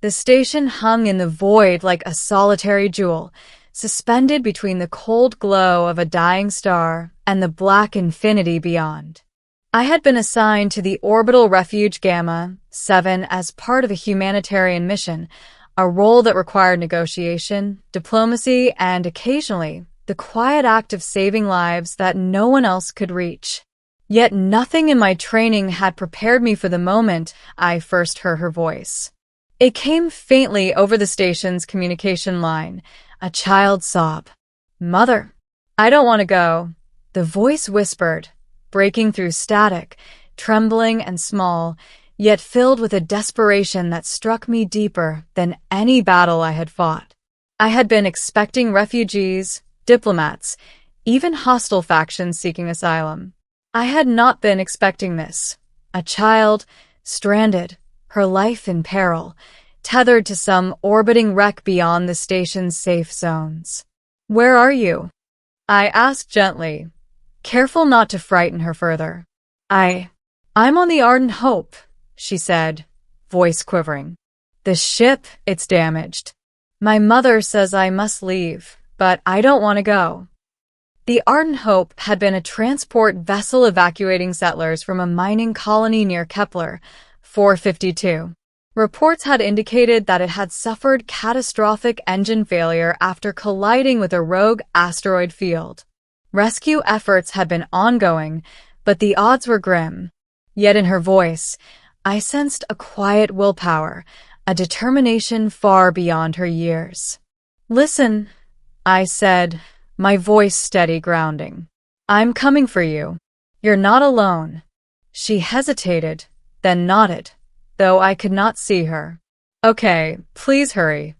The station hung in the void like a solitary jewel, suspended between the cold glow of a dying star and the black infinity beyond. I had been assigned to the orbital refuge Gamma 7 as part of a humanitarian mission, a role that required negotiation, diplomacy, and occasionally the quiet act of saving lives that no one else could reach. Yet nothing in my training had prepared me for the moment I first heard her voice. It came faintly over the station's communication line, a child's sob. "Mother, I don't want to go," the voice whispered, breaking through static, trembling and small, yet filled with a desperation that struck me deeper than any battle I had fought. I had been expecting refugees, diplomats, even hostile factions seeking asylum. I had not been expecting this. A child, stranded, her life in peril, tethered to some orbiting wreck beyond the station's safe zones. "Where are you?" I asked gently, careful not to frighten her further. I'm on the Ardent Hope," she said, voice quivering. "The ship, it's damaged. My mother says I must leave, but I don't want to go." The Ardent Hope had been a transport vessel evacuating settlers from a mining colony near Kepler 452. Reports had indicated that it had suffered catastrophic engine failure after colliding with a rogue asteroid field. Rescue efforts had been ongoing, but the odds were grim. Yet in her voice, I sensed a quiet willpower, a determination far beyond her years. "Listen," I said, my voice steady grounding. "I'm coming for you. You're not alone." She hesitated, then nodded, though I could not see her. "Okay, please hurry."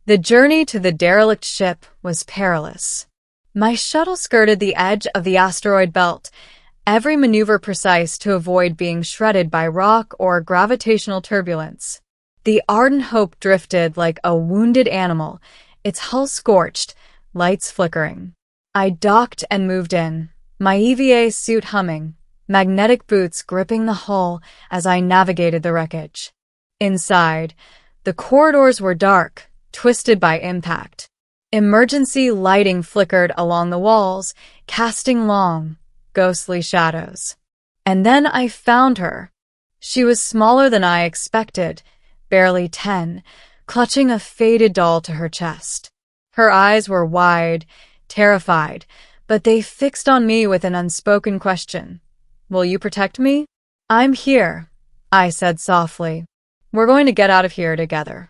The journey to the derelict ship was perilous. My shuttle skirted the edge of the asteroid belt, every maneuver precise to avoid being shredded by rock or gravitational turbulence. The Ardent Hope drifted like a wounded animal, its hull scorched, lights flickering. I docked and moved in, my EVA suit humming, magnetic boots gripping the hull as I navigated the wreckage. Inside, the corridors were dark, twisted by impact. Emergency lighting flickered along the walls, casting long, ghostly shadows. And then I found her. She was smaller than I expected, barely 10, clutching a faded doll to her chest. Her eyes were wide, terrified, but they fixed on me with an unspoken question. "Will you protect me?" "I'm here," I said softly. "We're going to get out of here together."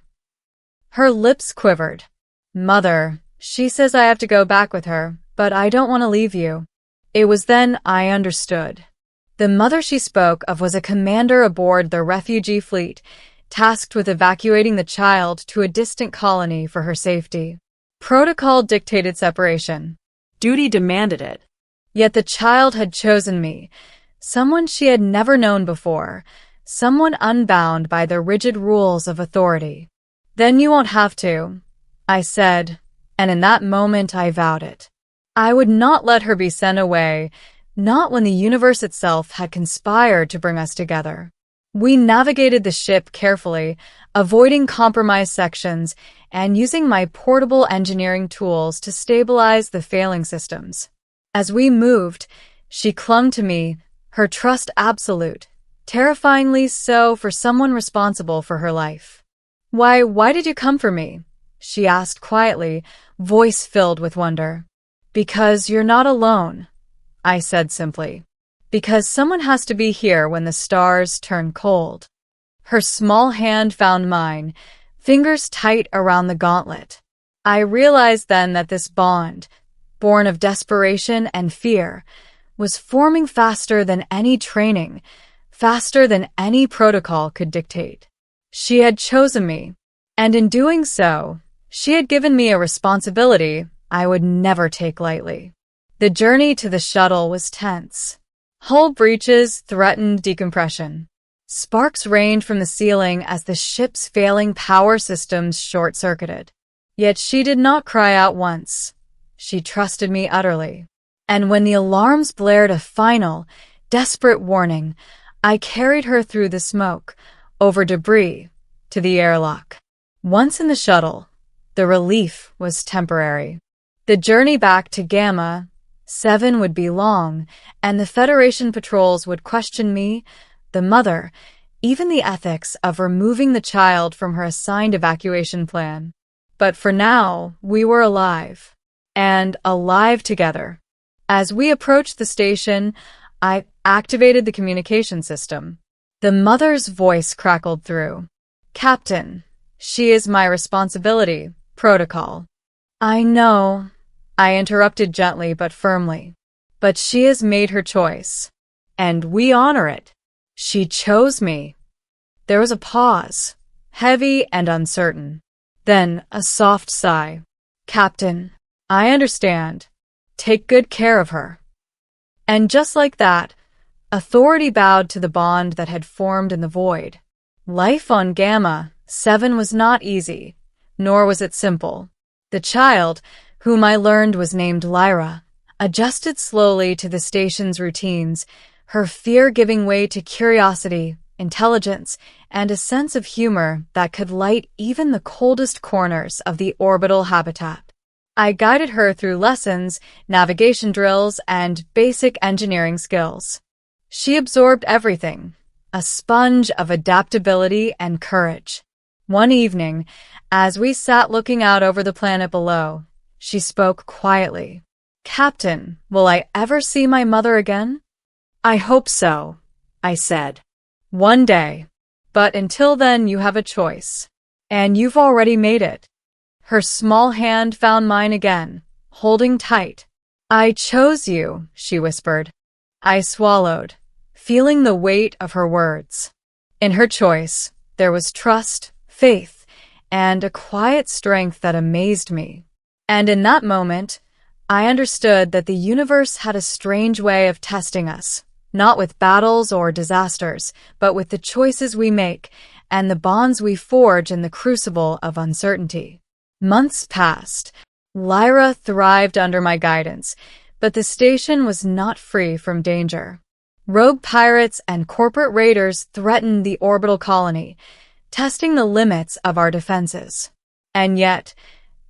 Her lips quivered. "Mother, she says I have to go back with her, but I don't want to leave you." It was then I understood. The mother she spoke of was a commander aboard the refugee fleet, tasked with evacuating the child to a distant colony for her safety. Protocol dictated separation. Duty demanded it. Yet the child had chosen me, someone she had never known before, someone unbound by the rigid rules of authority. "Then you won't have to," I said, and in that moment I vowed it. I would not let her be sent away, not when the universe itself had conspired to bring us together. We navigated the ship carefully, avoiding compromised sections and using my portable engineering tools to stabilize the failing systems. As we moved, she clung to me, her trust absolute, terrifyingly so for someone responsible for her life. Why did you come for me?" she asked quietly, voice filled with wonder. "Because you're not alone," I said simply. "Because someone has to be here when the stars turn cold." Her small hand found mine, fingers tight around the gauntlet. I realized then that this bond, born of desperation and fear, was forming faster than any training, faster than any protocol could dictate. She had chosen me, and in doing so, she had given me a responsibility I would never take lightly. The journey to the shuttle was tense. Hull breaches threatened decompression. Sparks rained from the ceiling as the ship's failing power systems short-circuited. Yet she did not cry out once. She trusted me utterly. And when the alarms blared a final, desperate warning, I carried her through the smoke, over debris, to the airlock. Once in the shuttle, the relief was temporary. The journey back to Gamma 7 would be long, and the Federation patrols would question me, the mother, even the ethics of removing the child from her assigned evacuation plan. But for now, we were alive. And alive together. As we approached the station, I activated the communication system. The mother's voice crackled through. "Captain, she is my responsibility. Protocol." "I know," I interrupted gently but firmly. "But she has made her choice. And we honor it. She chose me." There was a pause, heavy and uncertain. Then a soft sigh. "Captain, I understand. Take good care of her." And just like that, authority bowed to the bond that had formed in the void. Life on Gamma 7 was not easy, nor was it simple. The child, whom I learned was named Lyra, adjusted slowly to the station's routines, her fear giving way to curiosity, intelligence, and a sense of humor that could light even the coldest corners of the orbital habitat. I guided her through lessons, navigation drills, and basic engineering skills. She absorbed everything, a sponge of adaptability and courage. One evening, as we sat looking out over the planet below, she spoke quietly. "Captain, will I ever see my mother again?" "I hope so," I said. "One day. But until then, you have a choice. And you've already made it." Her small hand found mine again, holding tight. "I chose you," she whispered. I swallowed, feeling the weight of her words. In her choice, there was trust, faith, and a quiet strength that amazed me. And in that moment, I understood that the universe had a strange way of testing us, not with battles or disasters, but with the choices we make and the bonds we forge in the crucible of uncertainty. Months passed. Lyra thrived under my guidance, but the station was not free from danger. Rogue pirates and corporate raiders threatened the orbital colony, testing the limits of our defenses. And yet,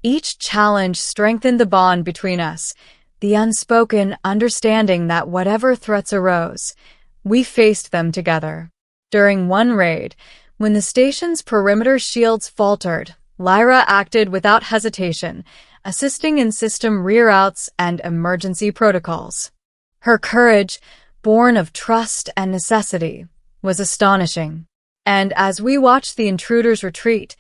each challenge strengthened the bond between us, the unspoken understanding that whatever threats arose, we faced them together. During one raid, when the station's perimeter shields faltered, Lyra acted without hesitation, assisting in system reroutes and emergency protocols. Her courage, born of trust and necessity, was astonishing. And as we watched the intruders retreat,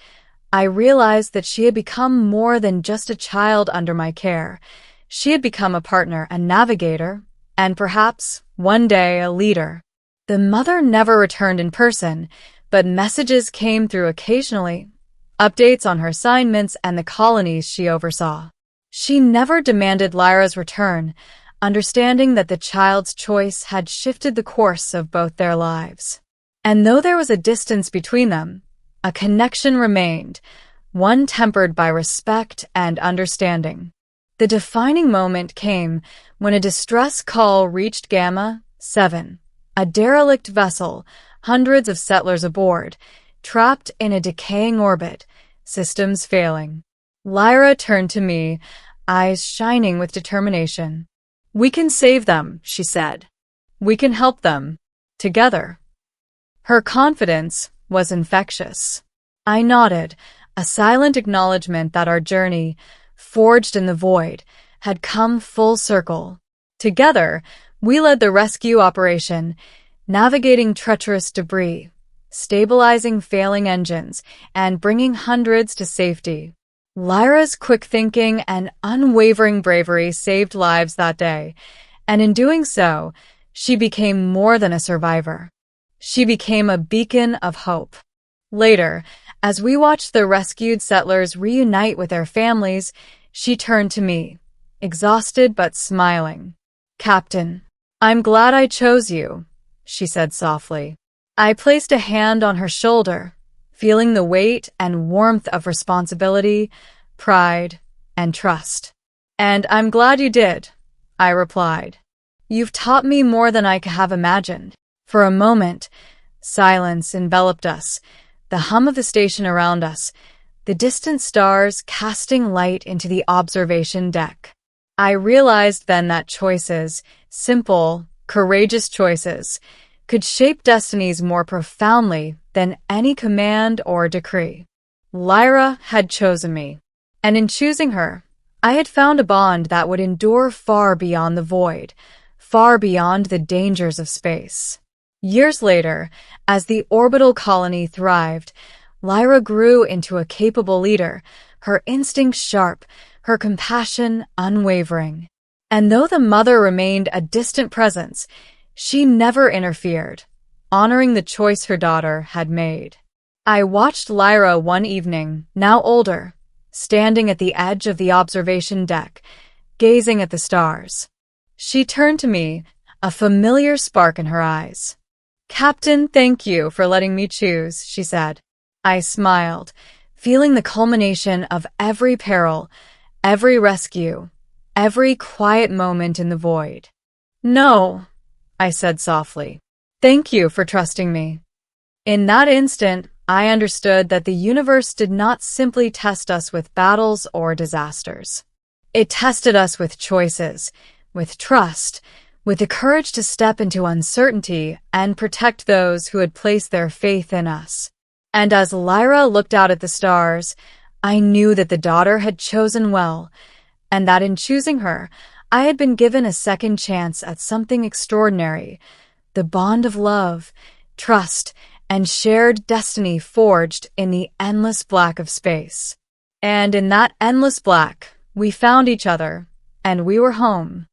I realized that she had become more than just a child under my care. She had become a partner, a navigator, and perhaps, one day, a leader. The mother never returned in person, but messages came through occasionally, updates on her assignments and the colonies she oversaw. She never demanded Lyra's return, understanding that the child's choice had shifted the course of both their lives. And though there was a distance between them, a connection remained, one tempered by respect and understanding. The defining moment came when a distress call reached Gamma 7, a derelict vessel, hundreds of settlers aboard, trapped in a decaying orbit, systems failing. Lyra turned to me, eyes shining with determination. "We can save them," she said. "We can help them. Together." Her confidence was infectious. I nodded, a silent acknowledgement that our journey, forged in the void, had come full circle. Together, we led the rescue operation, navigating treacherous debris, stabilizing failing engines, and bringing hundreds to safety. Lyra's quick thinking and unwavering bravery saved lives that day, and in doing so, she became more than a survivor. She became a beacon of hope. Later, as we watched the rescued settlers reunite with their families, she turned to me, exhausted but smiling. "Captain, I'm glad I chose you," she said softly. I placed a hand on her shoulder, feeling the weight and warmth of responsibility, pride, and trust. "And I'm glad you did," I replied. "You've taught me more than I could have imagined." For a moment, silence enveloped us, the hum of the station around us, the distant stars casting light into the observation deck. I realized then that choices, simple, courageous choices, could shape destinies more profoundly than any command or decree. Lyra had chosen me, and in choosing her, I had found a bond that would endure far beyond the void, far beyond the dangers of space. Years later, as the orbital colony thrived, Lyra grew into a capable leader, her instincts sharp, her compassion unwavering. And though the mother remained a distant presence, she never interfered, honoring the choice her daughter had made. I watched Lyra one evening, now older, standing at the edge of the observation deck, gazing at the stars. She turned to me, a familiar spark in her eyes. "Captain, thank you for letting me choose," she said. I smiled, feeling the culmination of every peril, every rescue, every quiet moment in the void. "No," I said softly. "Thank you for trusting me." In that instant, I understood that the universe did not simply test us with battles or disasters. It tested us with choices, with trust, with the courage to step into uncertainty and protect those who had placed their faith in us. And as Lyra looked out at the stars, I knew that the daughter had chosen well, and that in choosing her, I had been given a second chance at something extraordinary, the bond of love, trust, and shared destiny forged in the endless black of space. And in that endless black, we found each other, and we were home.